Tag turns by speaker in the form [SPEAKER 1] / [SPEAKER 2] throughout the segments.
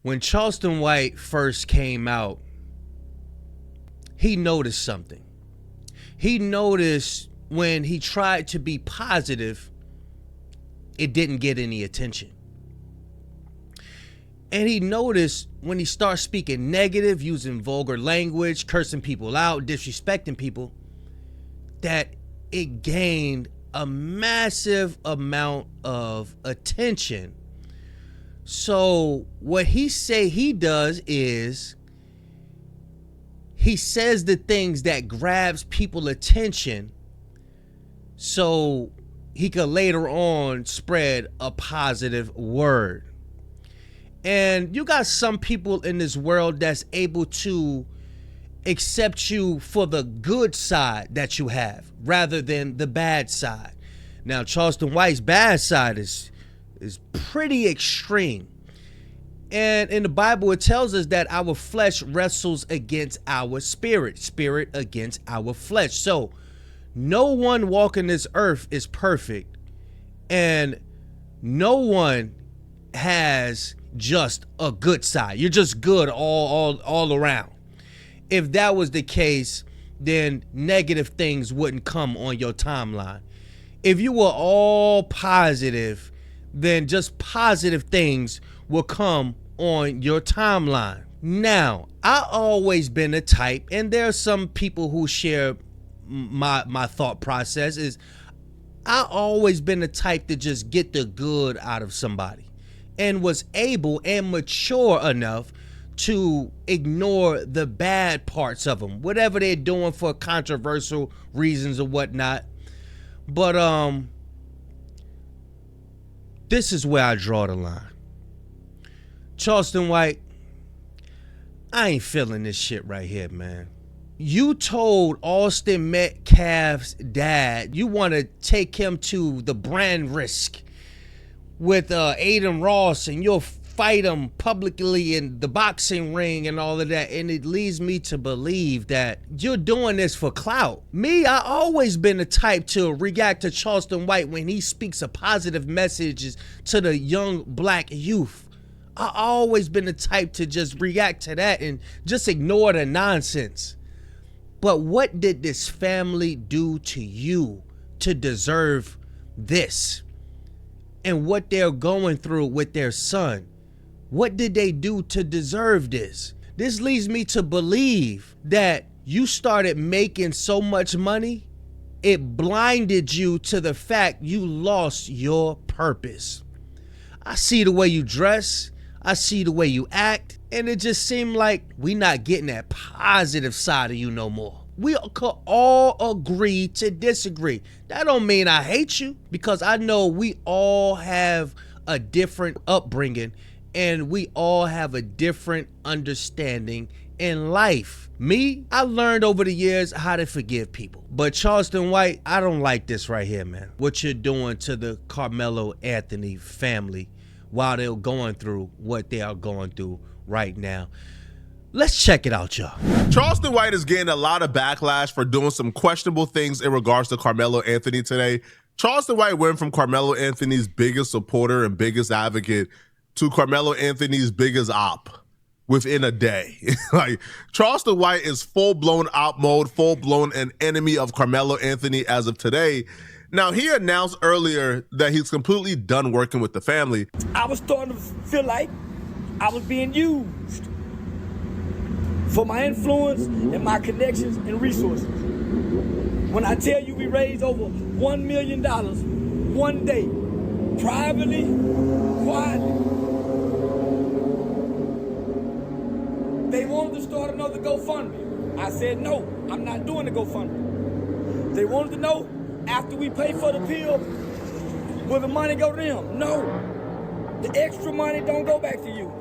[SPEAKER 1] When Charleston White first came out, he noticed something. He noticed when he tried to be positive, it didn't get any attention. And he noticed when he started speaking negative, using vulgar language, cursing people out, disrespecting people, that it gained a massive amount of attention. So what he say he does is he says the things that grabs people's attention so he could later on spread a positive word. And you got some people in this world that's able to accept you for the good side that you have rather than the bad side. Now, Charleston White's bad side is pretty extreme. And in the Bible, it tells us that our flesh wrestles against our spirit, spirit against our flesh. So no one walking this earth is perfect, and no one has just a good side. You're just good all around. If that was the case, then negative things wouldn't come on your timeline. If you were all positive, then just positive things will come on your timeline. Now, I always been a type, and there are some people who share my thought process, is I always been the type to just get the good out of somebody, and was able and mature enough to ignore the bad parts of them, whatever they're doing for controversial reasons or whatnot. But this is where I draw the line. Charleston White, I ain't feeling this shit right here, man. You told Austin Metcalf's dad you want to take him to the brand risk with Aiden Ross, and you'll fight him publicly in the boxing ring and all of that. And it leads me to believe that you're doing this for clout. Me, I always been the type to react to Charleston White when he speaks a positive messages to the young black youth. I always been the type to just react to that and just ignore the nonsense. But what did this family do to you to deserve this? And what they're going through with their son, what did they do to deserve this? This leads me to believe that you started making so much money, it blinded you to the fact you lost your purpose. I see the way you dress, I see the way you act, and it just seemed like we not getting that positive side of you no more. We could all agree to disagree. That don't mean I hate you, because I know we all have a different upbringing and we all have a different understanding in life. Me, I learned over the years how to forgive people. But Charleston White, I don't like this right here, man. What you're doing to the Carmelo Anthony family while they're going through what they are going through right now. Let's check it out, y'all.
[SPEAKER 2] Charleston White is getting a lot of backlash for doing some questionable things in regards to Carmelo Anthony today. Charleston White went from Carmelo Anthony's biggest supporter and biggest advocate to Carmelo Anthony's biggest op within a day. Like, Charleston White is full-blown op mode, full-blown an enemy of Carmelo Anthony as of today. Now, he announced earlier that he's completely done working with the family.
[SPEAKER 3] I was starting to feel like I was being used for my influence and my connections and resources. When I tell you we raised over $1 million one day, privately, quietly. They wanted to start another GoFundMe. I said, no, I'm not doing the GoFundMe. They wanted to know, after we pay for the pill, will the money go to them? No. The extra money don't go back to you.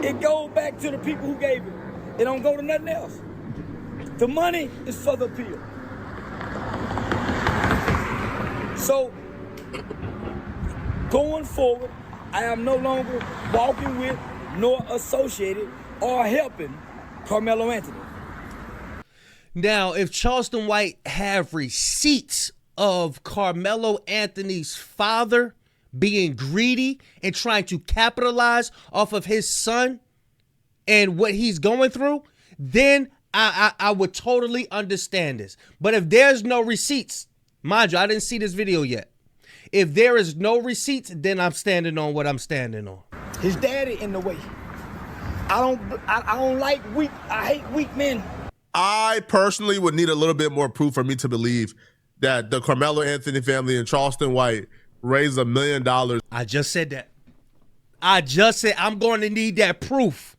[SPEAKER 3] It goes back to the people who gave it. It don't go to nothing else. The money is for the pill. So, going forward, I am no longer walking with nor associated or helping Carmelo Anthony.
[SPEAKER 1] Now, if Charleston White have receipts of Carmelo Anthony's father being greedy and trying to capitalize off of his son, and what he's going through, then I would totally understand this. But if there's no receipts, mind you, I didn't see this video yet. If there is no receipts, then I'm standing on what I'm standing on.
[SPEAKER 3] His daddy in the way. I don't like weak. I hate weak men.
[SPEAKER 2] I personally would need a little bit more proof for me to believe that the Carmelo Anthony family and Charleston White raised $1 million.
[SPEAKER 1] I just said that. I just said I'm going to need that proof.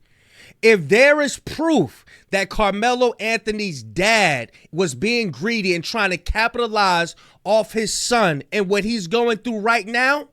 [SPEAKER 1] If there is proof that Carmelo Anthony's dad was being greedy and trying to capitalize off his son and what he's going through right now,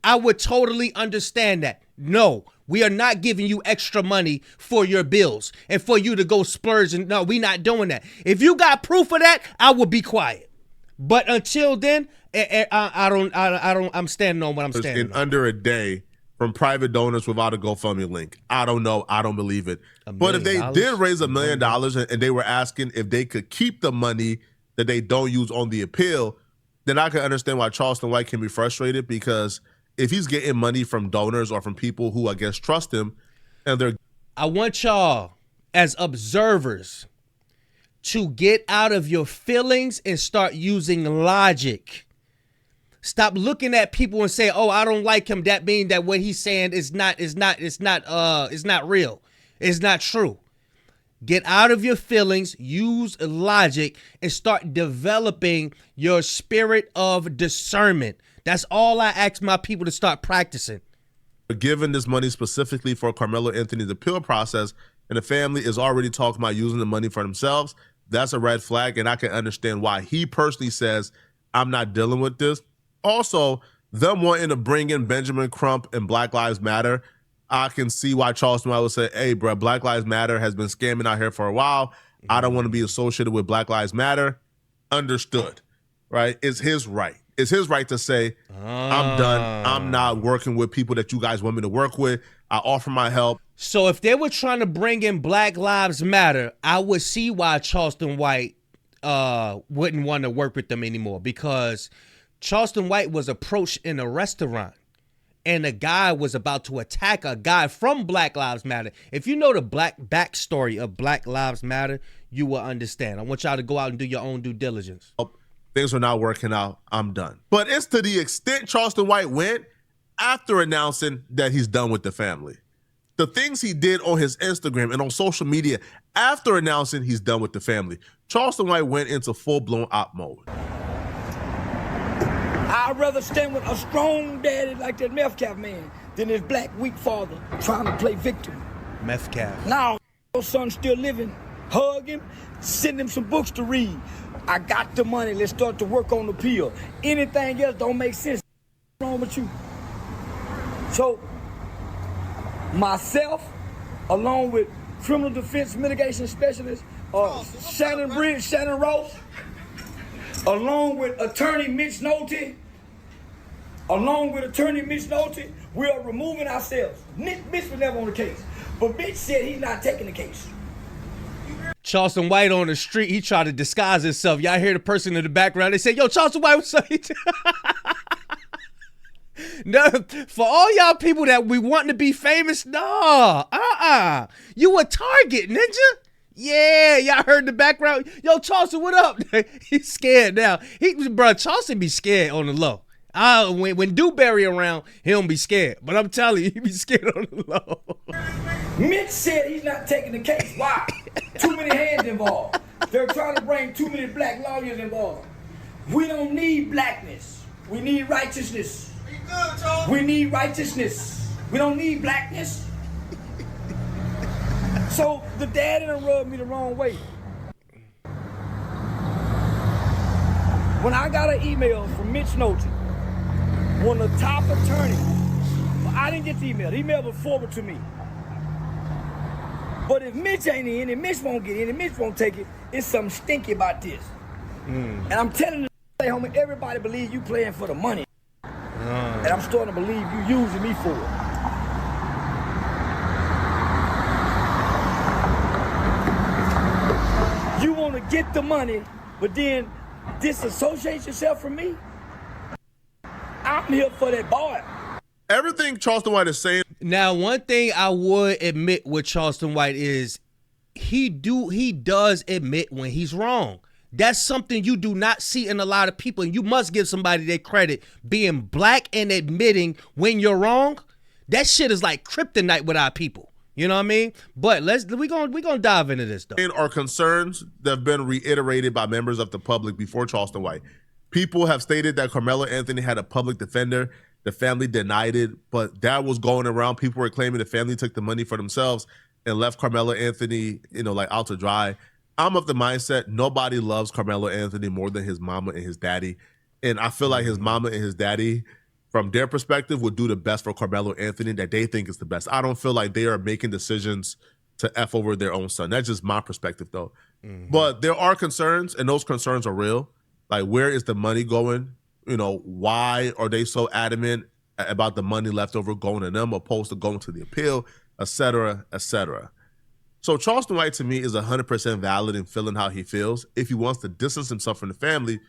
[SPEAKER 1] I would totally understand that. No, we are not giving you extra money for your bills and for you to go splurge. And no, we're not doing that. If you got proof of that, I would be quiet. But until then, I'm standing on what I'm standing
[SPEAKER 2] in
[SPEAKER 1] on.
[SPEAKER 2] Under a day from private donors without a GoFundMe link. I don't know. I don't believe it. But if they did raise $1 million and they were asking if they could keep the money that they don't use on the appeal, then I can understand why Charleston White can be frustrated, because if he's getting money from donors or from people who I guess trust him, and they're...
[SPEAKER 1] I want y'all as observers to get out of your feelings and start using logic. Stop looking at people and say, "Oh, I don't like him." That means that what he's saying is not real. It's not true. Get out of your feelings, use logic, and start developing your spirit of discernment. That's all I ask my people to start practicing.
[SPEAKER 2] Given this money specifically for Carmelo Anthony's appeal process, and the family is already talking about using the money for themselves, that's a red flag, and I can understand why he personally says, I'm not dealing with this. Also, them wanting to bring in Benjamin Crump and Black Lives Matter, I can see why Charleston White would say, hey, bro, Black Lives Matter has been scamming out here for a while. I don't want to be associated with Black Lives Matter. Understood, right? It's his right. It's his right to say, I'm done. I'm not working with people that you guys want me to work with. I offer my help.
[SPEAKER 1] So if they were trying to bring in Black Lives Matter, I would see why Charleston White wouldn't want to work with them anymore, because Charleston White was approached in a restaurant and a guy was about to attack a guy from Black Lives Matter. If you know the backstory of Black Lives Matter, you will understand. I want y'all to go out and do your own due diligence.
[SPEAKER 2] Things are not working out. I'm done. But it's to the extent Charleston White went after announcing that he's done with the family. The things he did on his Instagram and on social media after announcing he's done with the family. Charleston White went into full-blown op mode.
[SPEAKER 3] I'd rather stand with a strong daddy like that meth cap man than his black weak father trying to play victim.
[SPEAKER 1] Meth cap.
[SPEAKER 3] Now, your son's still living. Hug him, send him some books to read. I got the money. Let's start to work on the appeal. Anything else don't make sense. What's wrong with you? So, myself, along with criminal defense mitigation specialist, Shannon Ross, along with attorney Mitch Nolte, we are removing ourselves. Mitch was never on the case, but Mitch said he's not taking the case.
[SPEAKER 1] Charleston White on the street, he tried to disguise himself. Y'all hear the person in the background, they say, yo, Charleston White, what's up? No, for all y'all people that we want to be famous, no, you a target, ninja. Yeah, y'all heard the background. Yo, Charleston, what up? He's scared now. Bro, Charleston be scared on the low. When Dewberry around, he don't be scared. But I'm telling you, he be scared on the low.
[SPEAKER 3] Mitch said he's not taking the case. Why? Too many hands involved. They're trying to bring too many black lawyers involved. We don't need blackness. We need righteousness. We need righteousness. We don't need blackness. So the daddy done rubbed me the wrong way. When I got an email from Mitch Nolte, one of the top attorneys, well, I didn't get the email. The email was forwarded to me. But if Mitch ain't in, and Mitch won't get in, and Mitch won't take it, it's something stinky about this. And I'm telling you, homie, everybody believes you playing for the money. And I'm starting to believe you using me for it. You want to get the money, but then disassociate yourself from me? I'm here for that boy.
[SPEAKER 2] Everything Charleston White is saying.
[SPEAKER 1] Now, one thing I would admit with Charleston White is he does admit when he's wrong. That's something you do not see in a lot of people, and you must give somebody their credit. Being black and admitting when you're wrong, that shit is like kryptonite with our people. You know what I mean? But we gonna dive into this though.
[SPEAKER 2] Are concerns that have been reiterated by members of the public before Charleston White. People have stated that Carmelo Anthony had a public defender. The family denied it, but that was going around. People were claiming the family took the money for themselves and left Carmelo Anthony, like out to dry. I'm of the mindset nobody loves Carmelo Anthony more than his mama and his daddy. And I feel like his mama and his daddy, from their perspective, would do the best for Carmelo Anthony that they think is the best. I don't feel like they are making decisions to F over their own son. That's just my perspective, though. Mm-hmm. But there are concerns, and those concerns are real. Like, where is the money going? Why are they so adamant about the money left over going to them opposed to going to the appeal, et cetera, et cetera? So Charleston White, to me, is 100% valid in feeling how he feels. If he wants to distance himself from the family,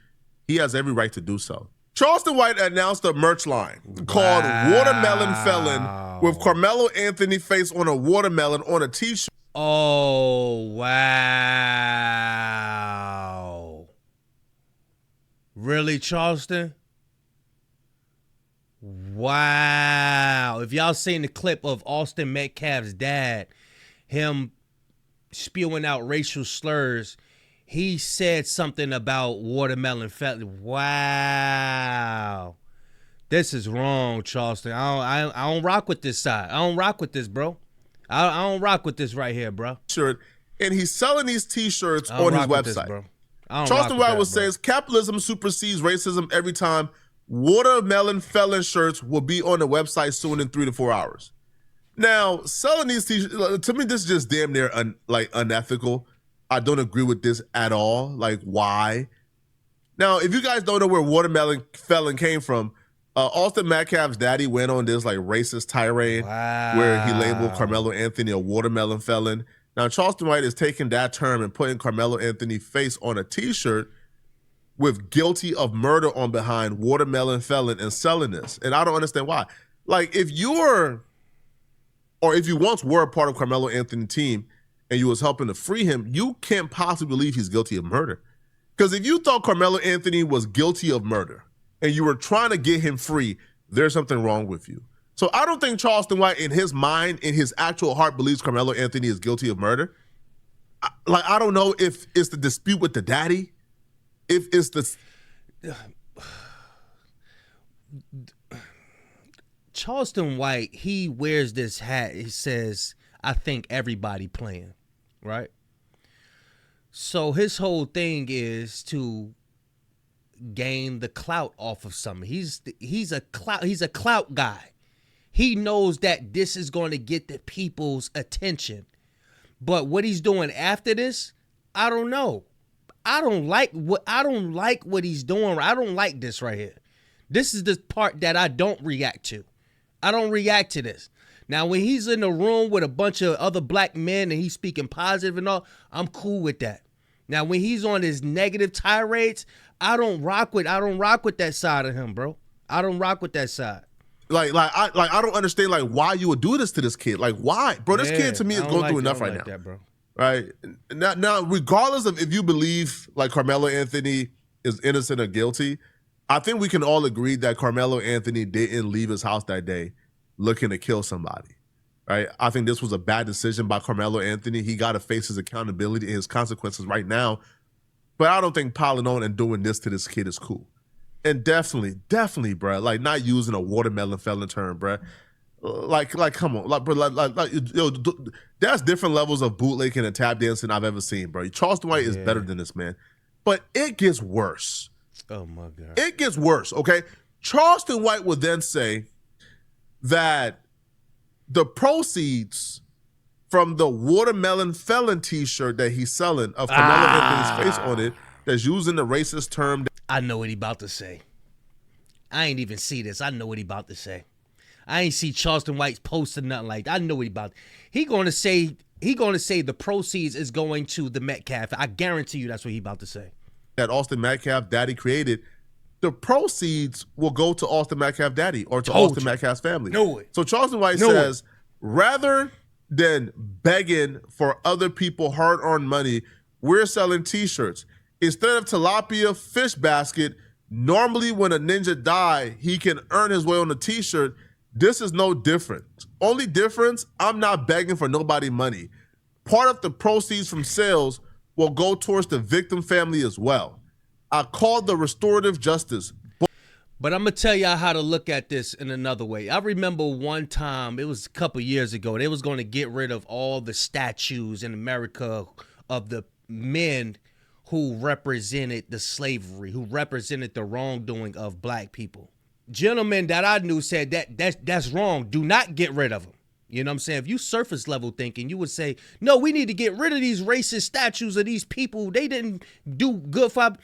[SPEAKER 2] he has every right to do so. Charleston White announced a merch line called Watermelon Felon with Carmelo Anthony face on a watermelon on a t-shirt.
[SPEAKER 1] Oh, wow. Really, Charleston? Wow. If y'all seen the clip of Austin Metcalf's dad, him spewing out racial slurs, he said something about Watermelon Felon. Wow. This is wrong, Charleston. I don't rock with this side. I don't rock with this, bro. I don't rock with this right here, bro.
[SPEAKER 2] Shirt, and he's selling these T-shirts on his website. This, bro. Charleston White says, capitalism supersedes racism every time. Watermelon Felon shirts will be on the website soon in 3 to 4 hours. Now, selling these T-shirts, to me, this is just damn near unethical. I don't agree with this at all. Like, why? Now, if you guys don't know where Watermelon Felon came from, Austin Metcalf's daddy went on this racist tirade where he labeled Carmelo Anthony a watermelon felon. Now, Charleston White is taking that term and putting Carmelo Anthony's face on a T-shirt with guilty of murder on behind, Watermelon Felon, and selling this. And I don't understand why. Like, if you once were a part of Carmelo Anthony's team and you was helping to free him, you can't possibly believe he's guilty of murder. Because if you thought Carmelo Anthony was guilty of murder and you were trying to get him free, there's something wrong with you. So I don't think Charleston White, in his mind, in his actual heart, believes Carmelo Anthony is guilty of murder. I don't know if it's the dispute with the daddy, if it's the...
[SPEAKER 1] Charleston White, he wears this hat. He says, I think everybody playing, right? So his whole thing is to gain the clout off of something. He's a clout guy. He knows that this is going to get the people's attention. But what he's doing after this, I don't know. I don't like what he's doing. I don't like this right here. This is the part that I don't react to. I don't react to this. Now, when he's in the room with a bunch of other black men and he's speaking positive and all, I'm cool with that. Now, when he's on his negative tirades, I don't rock with that side of him, bro. I don't rock with that side.
[SPEAKER 2] I don't understand why you would do this to this kid. Like, why, bro? This kid to me is going through enough right now,
[SPEAKER 1] that, bro.
[SPEAKER 2] Right now, regardless of if you believe Carmelo Anthony is innocent or guilty, I think we can all agree that Carmelo Anthony didn't leave his house that day looking to kill somebody. Right? I think this was a bad decision by Carmelo Anthony. He got to face his accountability and his consequences right now. But I don't think piling on and doing this to this kid is cool. And definitely, bro, not using a watermelon felon term, bro. Come on, that's different levels of bootlegging and tap dancing I've ever seen, bro. Charleston White is better than this, man. But it gets worse.
[SPEAKER 1] Oh, my God.
[SPEAKER 2] It gets worse, okay? Charleston White would then say that the proceeds from the Watermelon Felon T-shirt that he's selling of Carmelo Anthony's face on it, that's using the racist term.
[SPEAKER 1] I know what he about to say. I ain't even see this. I know what he about to say. I ain't see Charleston White posting nothing like that. I know what he about. He going to say the proceeds is going to the Metcalf. I guarantee you that's what he about to say.
[SPEAKER 2] That Austin Metcalf daddy created the proceeds will go to Austin Metcalf daddy or to
[SPEAKER 1] Told
[SPEAKER 2] Austin
[SPEAKER 1] you.
[SPEAKER 2] Metcalf's family.
[SPEAKER 1] Know it.
[SPEAKER 2] So Charleston White
[SPEAKER 1] Know
[SPEAKER 2] says, rather than begging for other people hard-earned money, we're selling T-shirts. Instead of tilapia fish basket, normally when a ninja die, he can earn his way on a T-shirt. This is no different. Only difference, I'm not begging for nobody money. Part of the proceeds from sales will go towards the victim family as well. I called the restorative justice.
[SPEAKER 1] But I'm going to tell y'all how to look at this in another way. I remember one time, it was a couple years ago, they was going to get rid of all the statues in America of the men who represented the slavery, who represented the wrongdoing of black people. Gentlemen that I knew said that's wrong. Do not get rid of them. You know what I'm saying? If you surface level thinking, you would say, no, we need to get rid of these racist statues of these people. They didn't do good for.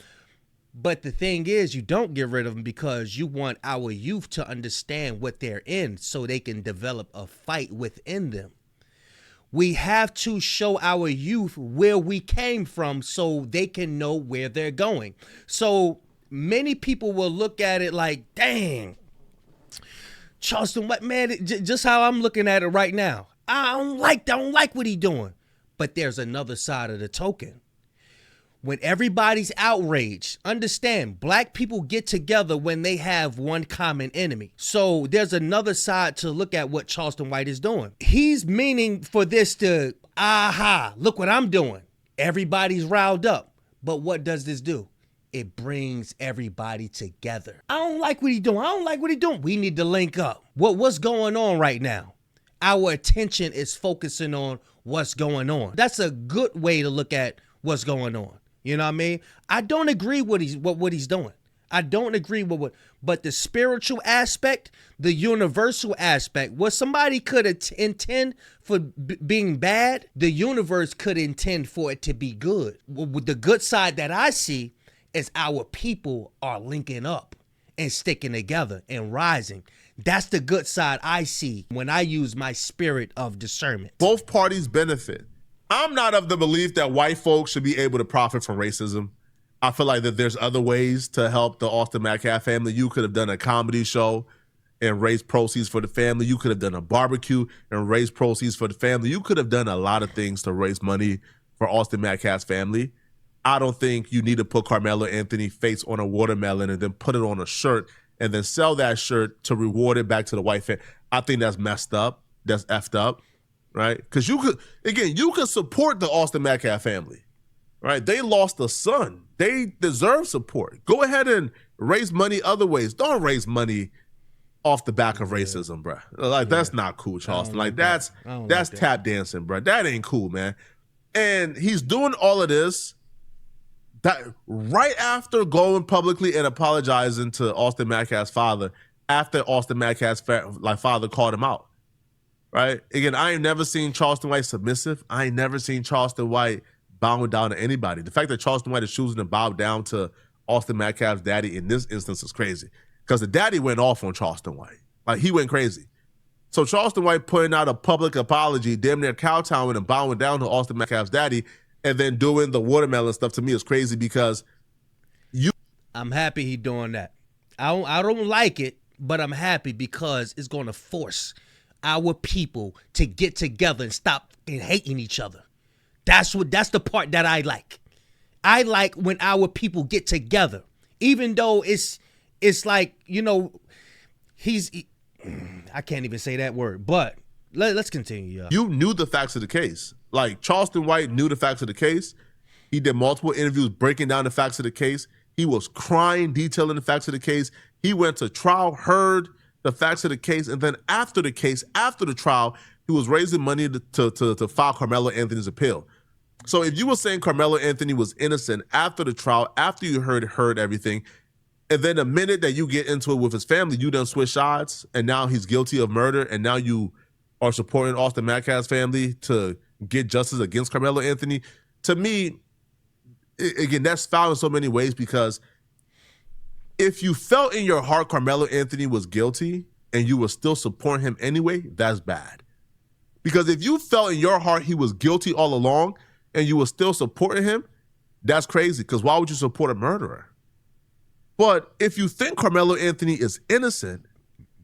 [SPEAKER 1] But the thing is, you don't get rid of them because you want our youth to understand what they're in so they can develop a fight within them. We have to show our youth where we came from so they can know where they're going. So many people will look at it like, dang, Charleston White, man, just how I'm looking at it right now. I don't like what he's doing. But there's another side of the token. When everybody's outraged, understand, black people get together when they have one common enemy. So there's another side to look at what Charleston White is doing. He's meaning for this to, look what I'm doing. Everybody's riled up. But what does this do? It brings everybody together. I don't like what he's doing. We need to link up. What's going on right now? Our attention is focusing on what's going on. That's a good way to look at what's going on. You know what I mean? I don't agree with what he's doing. I don't agree with but the spiritual aspect, the universal aspect, what somebody could intend for being bad, the universe could intend for it to be good. With the good side that I see is our people are linking up and sticking together and rising. That's the good side I see when I use my spirit of discernment.
[SPEAKER 2] Both parties benefit. I'm not of the belief that white folks should be able to profit from racism. I feel like that there's other ways to help the Austin Metcalf family. You could have done a comedy show and raised proceeds for the family. You could have done a barbecue and raised proceeds for the family. You could have done a lot of things to raise money for Austin Metcalf's family. I don't think you need to put Carmelo Anthony's face on a watermelon and then put it on a shirt and then sell that shirt to reward it back to the white family. I think that's messed up. That's effed up. Right? Because you could support the Austin Metcalf family, right? They lost a son. They deserve support. Go ahead and raise money other ways. Don't raise money off the back of racism, bro. Like, that's not cool, Charleston. Like, that's tap dancing, bro. That ain't cool, man. And he's doing all of this that right after going publicly and apologizing to Austin Metcalf's father after Austin Metcalf's father called him out. Right? Again, I ain't never seen Charleston White submissive. I ain't never seen Charleston White bowing down to anybody. The fact that Charleston White is choosing to bow down to Austin Metcalf's daddy in this instance is crazy. Because the daddy went off on Charleston White. Like, he went crazy. So Charleston White putting out a public apology, damn near kowtowing and bowing down to Austin Metcalf's daddy, and then doing the watermelon stuff, to me is crazy because
[SPEAKER 1] I'm happy he doing that. I don't like it, but I'm happy because it's going to force our people to get together and stop hating each other. That's the part that I like. I like when our people get together, even though it's like, you know, I can't even say that word, but let's continue.
[SPEAKER 2] You knew the facts of the case. Like, Charleston White knew the facts of the case. He did multiple interviews breaking down the facts of the case. He was crying, detailing the facts of the case. He went to trial, heard the facts of the case, and then after the case, after the trial, he was raising money to file Carmelo Anthony's appeal. So if you were saying Carmelo Anthony was innocent after the trial, after you heard everything, and then the minute that you get into it with his family, you done switch sides, and now he's guilty of murder, and now you are supporting Austin Metcalf's family to get justice against Carmelo Anthony. To me, again, that's foul in so many ways because if you felt in your heart Carmelo Anthony was guilty and you were still supporting him anyway, that's bad. Because if you felt in your heart he was guilty all along and you were still supporting him, that's crazy. Because why would you support a murderer? But if you think Carmelo Anthony is innocent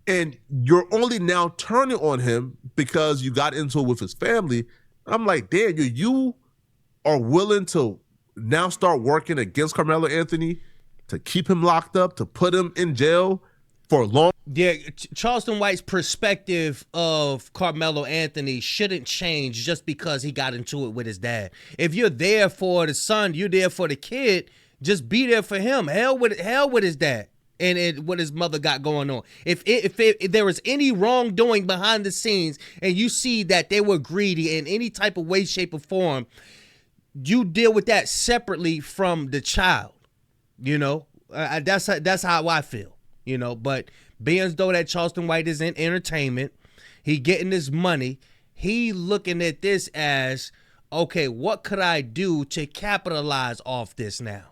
[SPEAKER 2] and you're only now turning on him because you got into it with his family, I'm like, Daniel, you are willing to now start working against Carmelo Anthony to keep him locked up, to put him in jail for long.
[SPEAKER 1] Yeah, Charleston White's perspective of Carmelo Anthony shouldn't change just because he got into it with his dad. If you're there for the son, you're there for the kid, just be there for him. Hell with his dad and what his mother got going on. If there was any wrongdoing behind the scenes and you see that they were greedy in any type of way, shape, or form, you deal with that separately from the child. You know, that's how I feel. You know, but being as though that Charleston White is in entertainment, he getting this money, he looking at this as, okay, what could I do to capitalize off this now?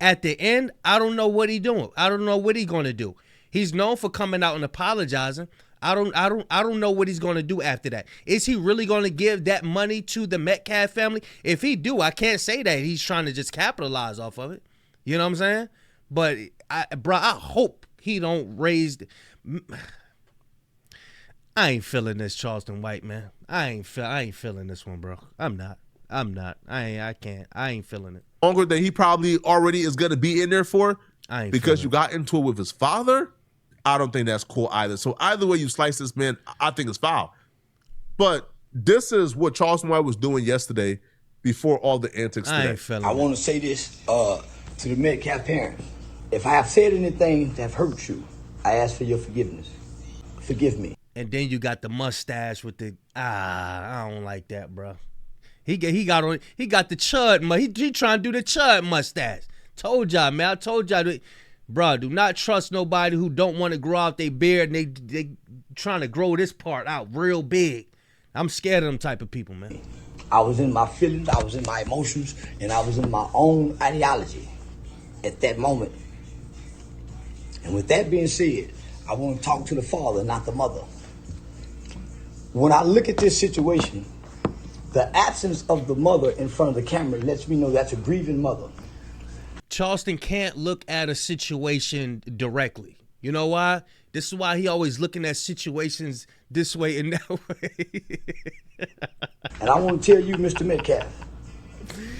[SPEAKER 1] At the end, I don't know what he doing. I don't know what he gonna do. He's known for coming out and apologizing. I don't know what he's gonna do after that. Is he really gonna give that money to the Metcalf family? If he do, I can't say that he's trying to just capitalize off of it. You know what I'm saying? But I hope he don't raise. I ain't feeling this Charleston White, man. I ain't feeling this one, bro. I'm not. I can't. I ain't feeling it.
[SPEAKER 2] Longer than he probably already is going to be in there for, because you got into it with his father. I don't think that's cool either. So either way you slice this, man, I think it's foul. But this is what Charleston White was doing yesterday before all the antics today.
[SPEAKER 1] I ain't feeling
[SPEAKER 3] I
[SPEAKER 1] it.
[SPEAKER 3] want to say this to the Metcalf parents. If I have said anything that hurt you, I ask for your forgiveness. Forgive me.
[SPEAKER 1] And then you got the mustache with the I don't like that, bro. He got the chud. He trying to do the chud mustache. Told y'all, man. I told y'all, bro. Do not trust nobody who don't want to grow out their beard and they trying to grow this part out real big. I'm scared of them type of people, man.
[SPEAKER 3] I was in my feelings, I was in my emotions, and I was in my own ideology at that moment. And with that being said, I want to talk to the father, not the mother. When I look at this situation, the absence of the mother in front of the camera lets me know that's a grieving mother.
[SPEAKER 1] Charleston can't look at a situation directly. You know why? This is why he always looking at situations this way and that way.
[SPEAKER 3] And I want to tell you, Mr. Metcalf.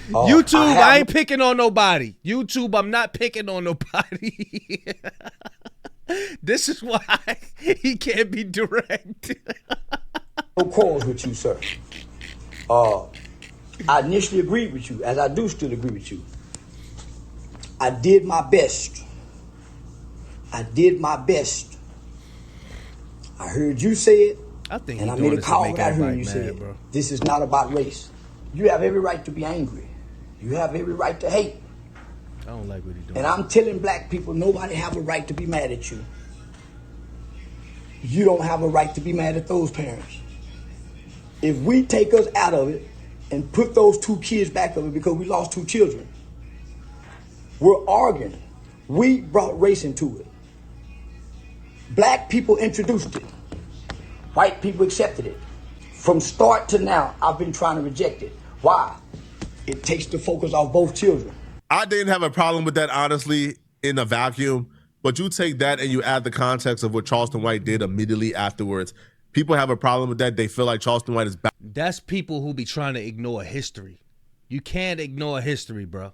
[SPEAKER 1] YouTube, I ain't picking on nobody. YouTube, I'm not picking on nobody. This is why he can't be direct.
[SPEAKER 3] No quarrels with you, sir. I initially agreed with you, as I do still agree with you. I did my best. I heard you say it, and I made a call without hearing you say it. Bro. This is not about race. You have every right to be angry. You have every right to hate.
[SPEAKER 1] I don't like what he's doing.
[SPEAKER 3] And I'm telling black people, nobody have a right to be mad at you. You don't have a right to be mad at those parents. If we take us out of it and put those two kids back of it because we lost two children, we're arguing. We brought race into it. Black people introduced it. White people accepted it. From start to now, I've been trying to reject it. Why? It takes the focus off both children.
[SPEAKER 2] I didn't have a problem with that, honestly, in a vacuum. But you take that and you add the context of what Charleston White did immediately afterwards. People have a problem with that. They feel like Charleston White is bad.
[SPEAKER 1] That's people who be trying to ignore history. You can't ignore history, bro.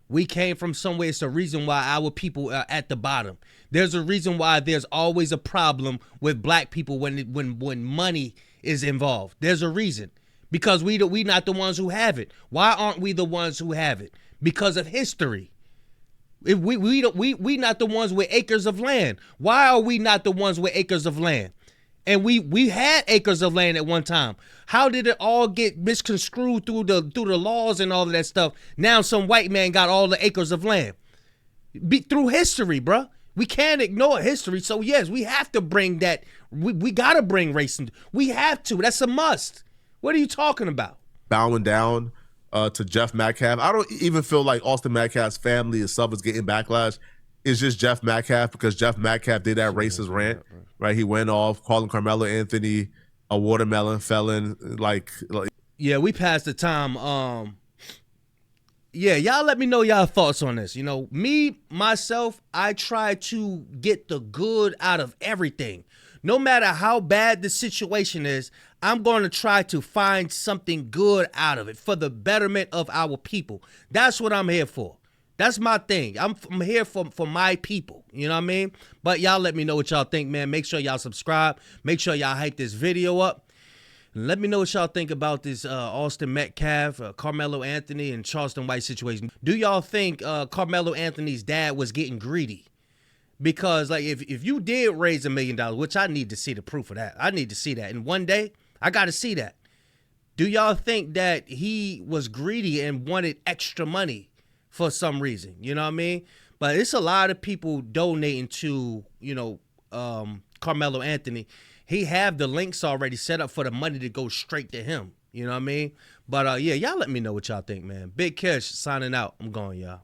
[SPEAKER 1] We came from somewhere. It's a reason why our people are at the bottom. There's a reason why there's always a problem with black people when money is involved. There's a reason. Because we not the ones who have it. Why aren't we the ones who have it? Because of history. If we not the ones with acres of land. Why are we not the ones with acres of land? And we had acres of land at one time. How did it all get misconstrued through the laws and all of that stuff? Now some white man got all the acres of land. Through history, bruh. We can't ignore history. So yes, we have to bring that. We gotta bring race in. We have to. That's a must. What are you talking about?
[SPEAKER 2] Bowing down to Jeff Metcalf. I don't even feel like Austin Metcalf's family itself is getting backlash. It's just Jeff Metcalf, because Jeff Metcalf did that racist rant, right? He went off calling Carmelo Anthony a watermelon felon. Like
[SPEAKER 1] yeah, we passed the time. Yeah, y'all let me know y'all thoughts on this. You know, me, myself, I try to get the good out of everything. No matter how bad the situation is, I'm going to try to find something good out of it for the betterment of our people. That's what I'm here for. That's my thing. I'm here for my people. You know what I mean? But y'all let me know what y'all think, man. Make sure y'all subscribe. Make sure y'all hype this video up. Let me know what y'all think about this Austin Metcalf, Carmelo Anthony, and Charleston White situation. Do y'all think Carmelo Anthony's dad was getting greedy? Because like if you did raise $1 million, which I need to see the proof of that. I need to see that. And one day, I got to see that. Do y'all think that he was greedy and wanted extra money for some reason? You know what I mean? But it's a lot of people donating to, you know, Carmelo Anthony. He have the links already set up for the money to go straight to him. You know what I mean? But yeah, y'all let me know what y'all think, man. Big Kish signing out. I'm going, y'all.